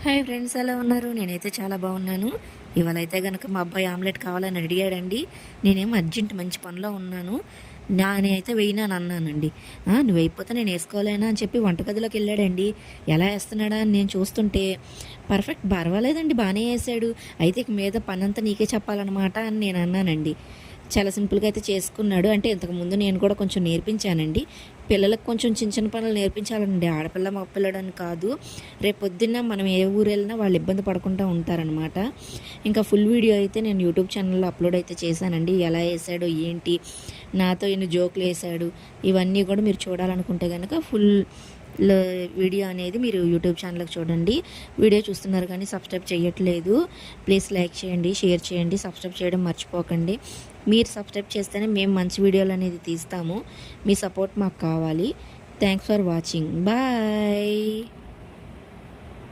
Hi friends, ఎలా ఉన్నారు? నేనైతే చాలా బాగున్నాను. ఇవాళ అయితే కనుక మా అబ్బాయి ఆమ్లెట్ కావాలని అడిగాడండి. నేనేమో అర్జెంట్ మంచి పనిలో ఉన్నాను. నేనైతే వేయినాను అన్నానండి. నువ్వు వేయకపోతే నేను వేసుకోలేనా అని చెప్పి వంటగదిలోకి వెళ్ళాడండి. ఎలా వేస్తున్నాడా అని నేను చూస్తుంటే పర్వాలేదండి, బాగానే వేసాడు. అయితే ఇక మీద పనంతా నీకే చెప్పాలన్నమాట అని నేను అన్నానండి. చాలా సింపుల్గా అయితే చేసుకున్నాడు. అంటే ఇంతకుముందు నేను కూడా కొంచెం నేర్పించానండి. పిల్లలకు కొంచెం చిన్న చిన్న పనులు నేర్పించాలండి. ఆడపిల్ల మగపిల్లడని కాదు. రేపు పొద్దున్న మనం ఏ ఊరు వెళ్ళినా వాళ్ళు ఇబ్బంది పడకుండా ఉంటారనమాట. ఇంకా ఫుల్ వీడియో అయితే నేను యూట్యూబ్ ఛానల్లో అప్లోడ్ అయితే చేశానండి. ఎలా వేసాడు, ఏంటి, నాతో ఎన్ని జోకులు వేసాడు, ఇవన్నీ కూడా మీరు చూడాలనుకుంటే కనుక ఫుల్ వీడియో అనేది మీరు యూట్యూబ్ ఛానల్కి చూడండి. వీడియో చూస్తున్నారు కానీ సబ్స్క్రైబ్ చేయట్లేదు. ప్లీజ్ లైక్ చేయండి, షేర్ చేయండి, సబ్స్క్రైబ్ చేయడం మర్చిపోకండి. మీరు సబ్స్క్రైబ్ చేస్తేనే మేము మంచి వీడియోలు అనేది తీస్తాము. మీ సపోర్ట్ మాకు కావాలి. Thanks for watching. బాయ్.